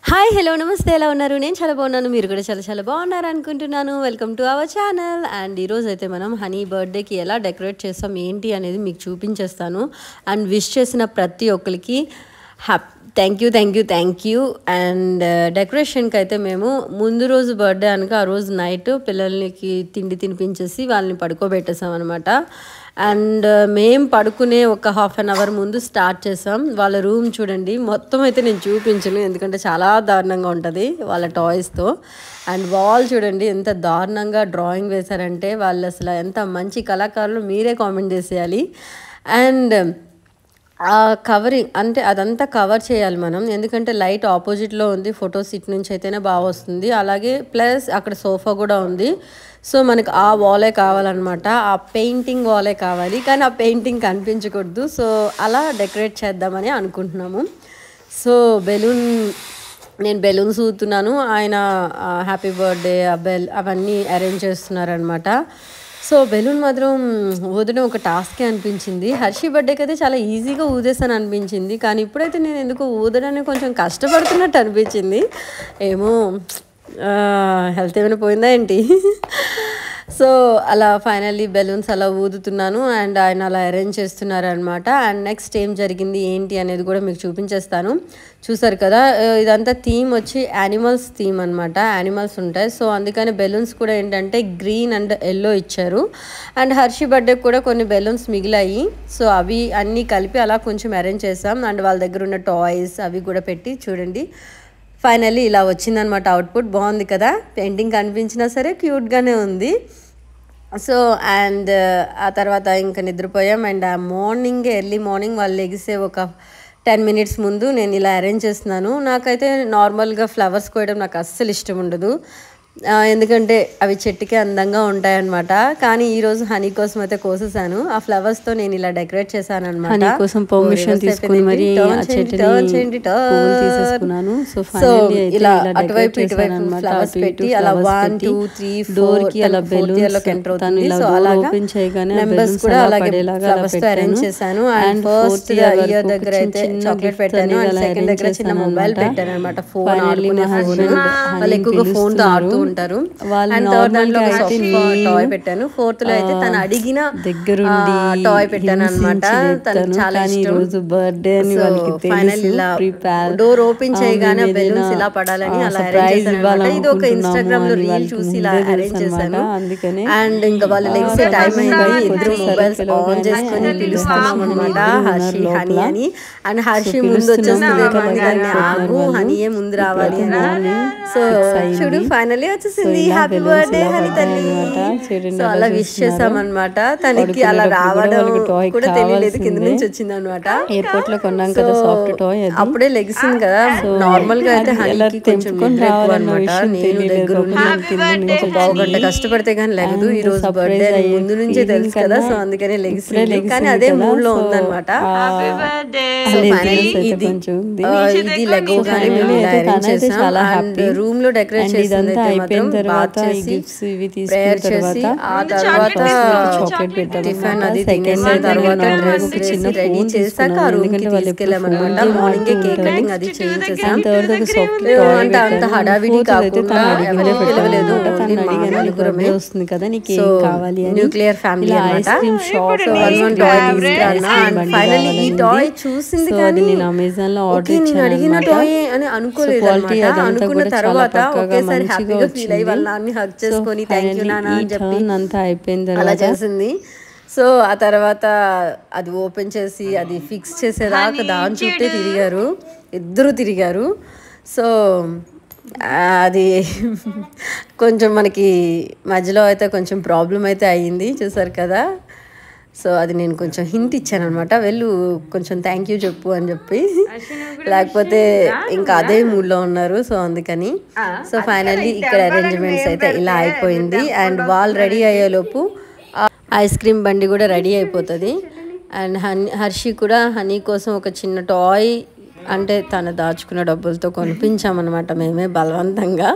Hi hello నమస్తే ఎలా ఉన్నారు? నేను చాలా బాగున్నాను, మీరు కూడా చాలా చాలా బాగున్నారు అనుకుంటున్నాను. Welcome to our channel. And ఈరోజు అయితే మనం హనీ బర్త్డేకి ఎలా డెకరేట్ చేస్తాం ఏంటి అనేది మీకు చూపించేస్తాను. అండ్ విష్ చేసిన ప్రతి ఒక్కరికి థ్యాంక్ యూ. అండ్ డెకరేషన్కి అయితే మేము ముందు రోజు బర్త్డే అనక ఆ రోజు నైట్ పిల్లలకి తిండి తినిపించేసి వాళ్ళని పడుకోబెట్టేసాం అనమాట. అండ్ మేము పడుకునే ఒక హాఫ్ అన్ అవర్ ముందు స్టార్ట్ చేసాం. వాళ్ళ రూమ్ చూడండి, మొత్తం అయితే నేను చూపించను ఎందుకంటే చాలా దారుణంగా ఉంటుంది వాళ్ళ టాయ్స్తో. అండ్ వాల్ చూడండి ఎంత దారుణంగా డ్రాయింగ్ వేశారంటే వాళ్ళు అసలు ఎంత మంచి కళాకారులు మీరే కామెంట్ చేసేయాలి. అండ్ ఆ కవరింగ్ అంటే అదంతా కవర్ చేయాలి మనం, ఎందుకంటే లైట్ ఆపోజిట్లో ఉంది, ఫొటోస్ ఇటు నుంచి అయితేనే బాగా వస్తుంది. అలాగే ప్లస్ అక్కడ సోఫా కూడా ఉంది. సో మనకు ఆ వాలే కావాలన్నమాట, ఆ పెయింటింగ్ వాలే కావాలి, కానీ ఆ పెయింటింగ్ కనిపించకూడదు. సో అలా డెకరేట్ చేద్దామని అనుకుంటున్నాము. సో నేను బెలూన్స్ ఊతున్నాను, ఆయన హ్యాపీ బర్త్డే అవన్నీ అరేంజ్ చేస్తున్నారనమాట. సో బెలూన్ మాత్రం ఊదడం ఒక టాస్కే అనిపించింది. హర్షి బర్త్డేకి అయితే చాలా ఈజీగా ఊదేసాను అనిపించింది, కానీ ఇప్పుడైతే నేను ఎందుకు ఊదడానికి కొంచెం కష్టపడుతున్నట్టు అనిపించింది. ఏమో హెల్త్ ఏమైనా పోయిందా ఏంటి. సో అలా ఫైనల్లీ బెలూన్స్ అలా ఊదుతున్నాను అండ్ ఆయన అలా అరేంజ్ చేస్తున్నారనమాట. అండ్ నెక్స్ట్ ఏం జరిగింది ఏంటి అనేది కూడా మీకు చూపించేస్తాను. చూసారు కదా, ఇదంతా థీమ్ వచ్చి యానిమల్స్ థీమ్ అనమాట, యానిమల్స్ ఉంటాయి. సో అందుకని బెలూన్స్ కూడా ఏంటంటే గ్రీన్ అండ్ ఎల్లో ఇచ్చారు. అండ్ హర్షి బర్త్డే కూడా కొన్ని బెలూన్స్ మిగిలాయి, సో అవి అన్నీ కలిపి అలా కొంచెం అరేంజ్ చేసాం. అండ్ వాళ్ళ దగ్గర ఉన్న టాయ్స్ అవి కూడా పెట్టి చూడండి ఫైనల్లీ ఇలా వచ్చిందనమాట. అవుట్పుట్ బాగుంది కదా, పెయింటింగ్ కనిపించినా సరే క్యూట్గానే ఉంది. సో అండ్ ఆ తర్వాత ఇంకా నిద్రపోయాం. అండ్ ఆ ఎర్లీ మార్నింగ్ వాళ్ళు లెగిసే ఒక 10 minutes ముందు నేను ఇలా అరేంజ్ చేస్తున్నాను. నాకైతే నార్మల్గా ఫ్లవర్స్ కోయడం నాకు అస్సలు ఇష్టం ఉండదు, ఎందుకంటే అవి చెట్టుకే అందంగా ఉంటాయన్నమాట. కానీ ఈరోజు హనీ కోసం అయితే కోసేసాను, ఆ ఫ్లవర్స్తో నేను ఇలా డెకరేట్ చేశాను అనమాట. హనీ కోసం పర్మిషన్ తీసుకుని మరి తీసేసుకున్నాను. సో ఇలా అటువైపు ఇటువైపు ఫ్లవర్స్ పెట్టి అలా 1 2 3 4 కి అలా బెలూన్స్ ఎంటర్ అవుతుంది. సో అలా ఓపెన్ చేయగానే మెంబర్స్ కూడా అలాగే ఫ్లవర్స్ తో అరేంజ్ చేశాను. అండ్ ఫస్ట్ ఇయర్ దగ్గర అయితే చాక్లెట్ పెట్టాను, అండ్ సెకండ్ దగ్గర చిన్న మొబైల్ పెట్టాను అనమాట. ఫోన్ ఆడుకునే ఫోన్, వాళ్ళు ఎక్కువగా ఫోన్ తో ఆడుతూ ఉంటారు. అండ్ థర్డ్ దాంట్లో టాయ్ పెట్టాను. ఫోర్త్ లో అయితే తను అడిగిన దగ్గరుండి టాయ్ పెట్టాను అనమాట. తనకు చాలా ఇష్టం. ఫైనల్ ఇలా డోర్ ఓపెన్ చేయగానే బెలూన్స్ ఇలా పడాలని అలా అరేంజ్ చేశాను. ఇది ఒక ఇన్స్టాగ్రామ్ లో రీల్ చూసి ఇలా అరేంజ్ చేశాను. అండ్ ఇంకా వాళ్ళు లెగ్సే టైం అయింది, ఇద్దరు మొబైల్స్ ఆన్ చేసుకుని పిలుస్తున్నాం అనమాట హర్షి హనీ అని. అండ్ హర్షి ముందు వచ్చేస్తుంది, ఆగు హనీయే ముందు రావాలి అని. సో చూడు ఫైనల్లీ వచ్చేసింది, హ్యాపీ బర్త్డే హనీ తల్లి. సో అలా విష్ చేసామన్నమాట. తనకి అలా రావడం కూడా తెలియలేదు, కింద నుంచి వచ్చింది అనమాట. ఎయిర్పోర్ట్ లో కొన్నాం కదా సాఫ్ట్ టాయ్, అప్పుడే లెగిసింది కదా. నార్మల్ గా అయితే హనీకి కొంచెం నిద్ర ఎక్కువ అనమాట. నేను దగ్గర ఒక పావు గంట కష్టపడితే కానీ లెగదు. ఈ రోజు బర్త్డే ముందు నుంచే తెలుసు కదా, సో అందుకనే లెగిసింది. కానీ అదే మూడ్ లో ఉందన్నమాట. సో ఫైనల్లీ ఇది లెగోగానే మేము అరేంజ్ చేసాం. అండ్ రూమ్ లో డెకరేట్ చేసింది అయిపోయిన తర్వాత ప్రేయర్ చేసి ఆ తర్వాత చాక్లెట్ పెట్టాము. టిఫిన్ అది తినేసిన తర్వాత డ్రెస్ చిన్న రెడీ చేశాక ఆ రూమ్ కి తీసుకెళ్ళామన్నమాట. మార్నింగ్ కేక్ కటింగ్ అది చేయించేసాం. అంటే అంత హడావిడి కాకుండా ఎవరు పిలవలేదు, నలుగురమే వస్తుంది కదా నీకేం కావాలి అని. న్యూక్లియర్ ఫ్యామిలీ అన్నమాట. ఫైనల్లీ ఈ టాయ్ చూసింది కానీ నేను అమెజాన్ లో ఆర్డర్ ఇచ్చాను, అడిగిన టాయ్ అని అనుకోలేదు అన్నమాట. అనుకున్న తర్వాత ఒకేసారి హ్యాపీగా ఫీల్ అయ్యి వాళ్ళ నాన్ని హగ్ చేసుకొని థ్యాంక్ యూ నాన్న అని చెప్పి అంతా అయిపోయింది అలా చేసింది. సో ఆ తర్వాత అది ఓపెన్ చేసి అది ఫిక్స్ చేసేదాకా దాని చుట్టే తిరిగారు, ఇద్దరు తిరిగారు. సో అది కొంచెం మనకి మధ్యలో అయితే కొంచెం ప్రాబ్లం అయితే అయ్యింది, చూసారు కదా. సో అది నేను కొంచెం హింట్ ఇచ్చాను అనమాట, వెళ్ళు కొంచెం థ్యాంక్ యూ చెప్పు అని చెప్పి, లేకపోతే ఇంకా అదే మూడ్లో ఉన్నారు. సో అందుకని సో ఫైనల్లీ ఇక్కడ అరేంజ్మెంట్స్ అయితే ఇలా అయిపోయింది. అండ్ వాళ్ళు రెడీ అయ్యేలోపు ఐస్ క్రీమ్ బండి కూడా రెడీ అయిపోతుంది. అండ్ హర్షి కూడా హనీ కోసం ఒక చిన్న టాయ్ అంటే తను దాచుకున్న డబ్బులతో కొనిపించామన్నమాట మేమే బలవంతంగా.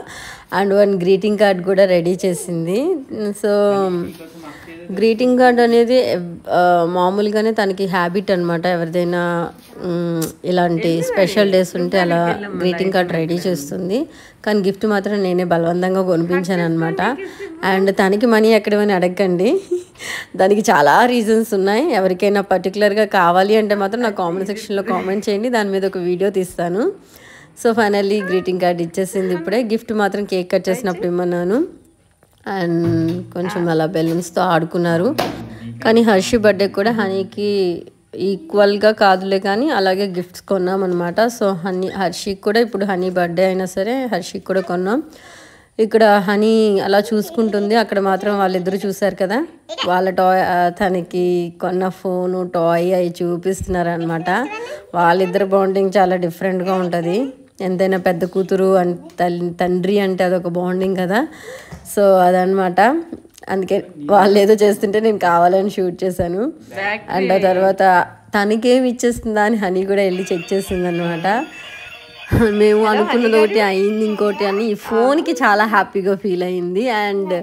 అండ్ వన్ గ్రీటింగ్ కార్డ్ కూడా రెడీ చేసింది. సో గ్రీటింగ్ కార్డ్ అనేది మామూలుగానే తనకి హ్యాబిట్ అనమాట. ఎవరిదైనా ఇలాంటి స్పెషల్ డేస్ ఉంటే అలా గ్రీటింగ్ కార్డ్ రెడీ చేస్తుంది. కానీ గిఫ్ట్ మాత్రం నేనే బలవంతంగా కొనిపించాను అనమాట. అండ్ తనకి మనీ ఎక్కడమని అడగండి, దానికి చాలా రీజన్స్ ఉన్నాయి. ఎవరికైనా పర్టికులర్గా కావాలి అంటే మాత్రం నా కామెంట్ సెక్షన్లో కామెంట్ చేయండి, దాని మీద ఒక వీడియో తీస్తాను. సో ఫైనల్లీ గ్రీటింగ్ కార్డ్ ఇచ్చేసింది ఇప్పుడే. గిఫ్ట్ మాత్రం కేక్ కట్ చేసినప్పుడు ఇమ్మన్నాను. అండ్ కొంచెం అలా బెలూన్స్తో ఆడుకున్నారు. కానీ హర్షి బర్త్డే కూడా హనీకి ఈక్వల్గా కాదులే కానీ అలాగే గిఫ్ట్స్ కొన్నాం అనమాట. సో హర్షికి కూడా ఇప్పుడు హనీ బర్త్డే అయినా సరే హర్షికి కూడా కొన్నాం. ఇక్కడ హనీ అలా చూసుకుంటుంది, అక్కడ మాత్రం వాళ్ళిద్దరూ చూసారు కదా వాళ్ళ టాయ్, తనకి కొన్న ఫోను టాయ్ అవి చూపిస్తున్నారు అనమాట. వాళ్ళిద్దరు బాండింగ్ చాలా డిఫరెంట్గా ఉంటుంది. ఎంతైనా పెద్ద కూతురు తండ్రి అంటే అదొక బాండింగ్ కదా. సో అదనమాట. అందుకే వాళ్ళు ఏదో చేస్తుంటే నేను కావాలని షూట్ చేశాను. అండ్ ఆ తర్వాత తనకేమి ఇచ్చేస్తుందా అని హనీ కూడా వెళ్ళి చెక్ చేసింది అనమాట. మేము అనుకున్నది ఒకటి అయింది ఇంకోటి అని. ఈ ఫోన్కి చాలా హ్యాపీగా ఫీల్ అయింది. అండ్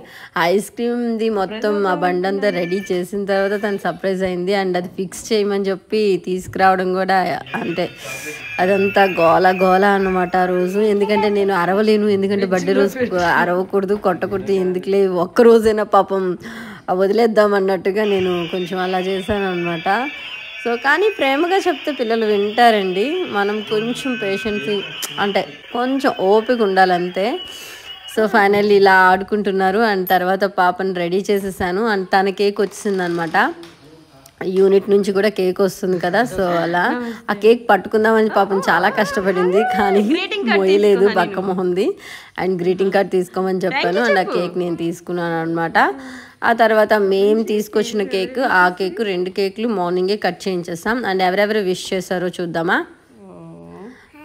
ఐస్ క్రీమ్ది మొత్తం ఆ బండంతా రెడీ చేసిన తర్వాత తను సర్ప్రైజ్ అయింది. అండ్ అది ఫిక్స్ చేయమని చెప్పి తీసుకురావడం కూడా అంటే అదంతా గోల గోల అన్నమాట ఆ రోజు. ఎందుకంటే నేను అరవలేను, ఎందుకంటే బర్త్డే రోజు అరవకూడదు కొట్టకూడదు, ఎందుకులే ఒక్కరోజైనా పాపం వదిలేద్దాం అన్నట్టుగా నేను కొంచెం అలా చేశాను అనమాట. సో కానీ ప్రేమగా చెప్తే పిల్లలు వింటారండి. మనం కొంచెం పేషెన్స్ అంటే కొంచెం ఓపిక ఉండాలంతే. సో ఫైనల్లీ ఇలా ఆడుకుంటున్నారు. అండ్ తర్వాత పాపని రెడీ చేసేసాను. అండ్ తన కేక్ వచ్చిందనమాట. యూనిట్ నుంచి కూడా కేక్ వస్తుంది కదా. సో అలా ఆ కేక్ పట్టుకుందామని పాపం చాలా కష్టపడింది, కానీ మోయలేదు, బక్క మొహంది. అండ్ గ్రీటింగ్ కార్డ్ తీసుకోమని చెప్పాను. అండ్ ఆ కేక్ నేను తీసుకున్నాను అనమాట. ఆ తర్వాత మేము తీసుకొచ్చిన కేక్, ఆ కేక్ 2 కేకులు మార్నింగే కట్ చేయించేస్తాం. అండ్ ఎవరెవరు విష్ చేశారో చూద్దామా.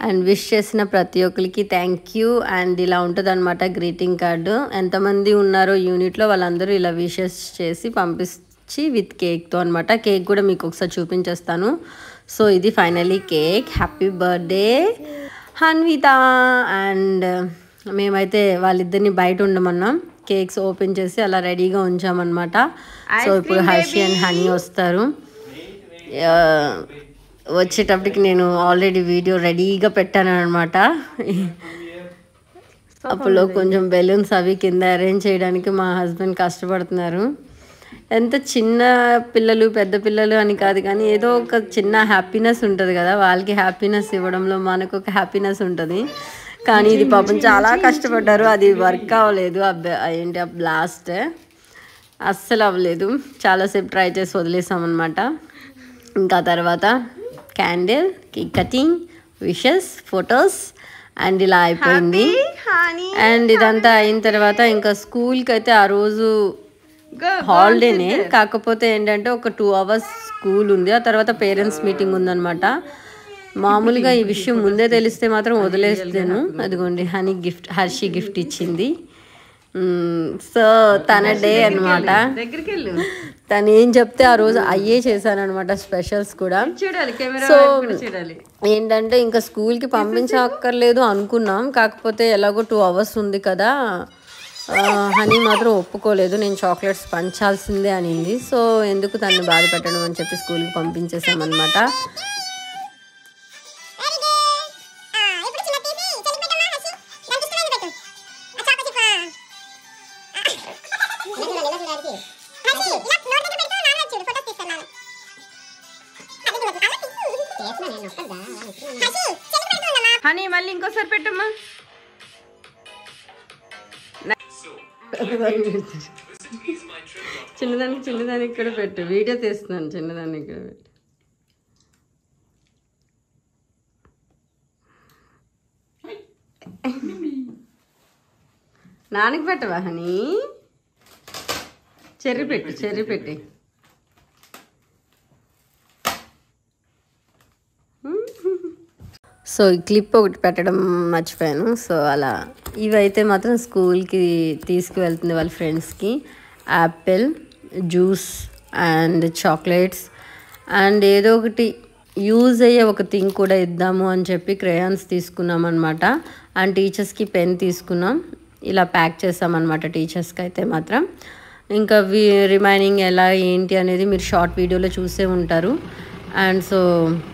అండ్ విష్ చేసిన ప్రతి ఒక్కరికి థ్యాంక్ యూ. అండ్ ఇలా ఉంటుంది అనమాట గ్రీటింగ్ కార్డు. ఎంతమంది ఉన్నారో యూనిట్లో వాళ్ళందరూ ఇలా విషెస్ చేసి పంపించి విత్ కేక్తో అనమాట. కేక్ కూడా మీకు ఒకసారి చూపించేస్తాను. సో ఇది finally cake. Happy birthday Hanvitha. And మేమైతే వాళ్ళిద్దరిని బయట ఉండమన్నాం. కేక్స్ ఓపెన్ చేసి అలా రెడీగా ఉంచామన్నమాట. సో ఇప్పుడు హర్షి అండ్ హనీ వస్తారు. వచ్చేటప్పటికి నేను ఆల్రెడీ వీడియో రెడీగా పెట్టాను అనమాట. అప్పుడు కొంచెం బెలూన్స్ అవి కింద అరేంజ్ చేయడానికి మా హస్బెండ్ కష్టపడుతున్నారు. ఎంత చిన్న పిల్లలు పెద్ద పిల్లలు అని కాదు, కానీ ఏదో ఒక చిన్న హ్యాపీనెస్ ఉంటుంది కదా, వాళ్ళకి హ్యాపీనెస్ ఇవ్వడంలో మనకు ఒక హ్యాపీనెస్ ఉంటుంది. కానీ ఇది పాపం చాలా కష్టపడ్డారు, అది వర్క్ అవ్వలేదు. ఏంటి ఆ బ్లాస్ట్ అస్సలు అవ్వలేదు. చాలాసేపు ట్రై చేసి వదిలేసామన్నమాట. ఇంకా తర్వాత candle, cake cutting, wishes, photos and ఇలా అయిపోయింది. అండ్ ఇదంతా అయిన తర్వాత ఇంకా స్కూల్కి అయితే ఆ రోజు హాలిడేనే, కాకపోతే ఏంటంటే ఒక 2 hours స్కూల్ ఉంది. ఆ తర్వాత పేరెంట్స్ మీటింగ్ ఉందన్నమాట. మామూలుగా ఈ విషయం ముందే తెలిస్తే మాత్రం వదిలేస్తాను. అదిగోండి హర్షి గిఫ్ట్ ఇచ్చింది. సో తన డే అనమాట. తను ఏం చెప్తే ఆ రోజు అయ్యే చేశాను అనమాట, స్పెషల్స్ కూడా. సో ఏంటంటే ఇంకా స్కూల్కి పంపించక్కర్లేదు అనుకున్నాం, కాకపోతే ఎలాగో 2 hours ఉంది కదా. హనీ మాత్రం ఒప్పుకోలేదు, నేను చాక్లెట్స్ పంచాల్సిందే అనింది. సో ఎందుకు తను బాధ పెట్టడం అని చెప్పి స్కూల్కి పంపించేసామన్నమాట. హనీ మళ్ళీ ఇంకోసారి పెట్టమ్మా. చిన్నదానికి ఇక్కడ పెట్టు, వీడియో తీస్తున్నాను. చిన్నదాన్ని ఇక్కడ పెట్టు. నాన్నకి పెట్టవా హనీ? చెర్రీ పెట్టి. సో ఈ క్లిప్ ఒకటి పెట్టడం మర్చిపోయాను. సో అలా ఇవైతే మాత్రం స్కూల్కి తీసుకువెళ్తుంది వాళ్ళ ఫ్రెండ్స్కి. Apple juice and chocolates and ఏదో ఒకటి యూజ్ అయ్యే ఒక థింగ్ కూడా ఇద్దాము అని చెప్పి క్రేయాన్స్ తీసుకున్నాం అనమాట. అండ్ టీచర్స్కి పెన్ తీసుకున్నాం. ఇలా ప్యాక్ చేసామన్నమాట టీచర్స్కి అయితే మాత్రం. ఇంకా రిమైనింగ్ ఎలా ఏంటి అనేది మీరు షార్ట్ వీడియోలో చూసే ఉంటారు. అండ్ సో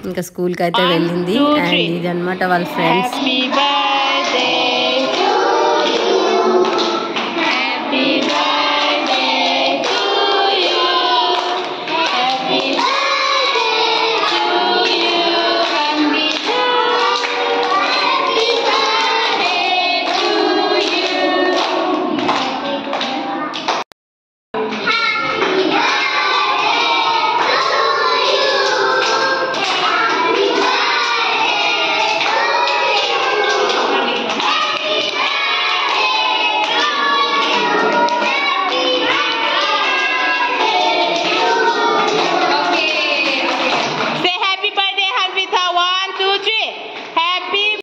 ఇంకా స్కూల్కి అయితే వెళ్ళింది. అండ్ ఇది అనమాట వాళ్ళ ఫ్రెండ్స్.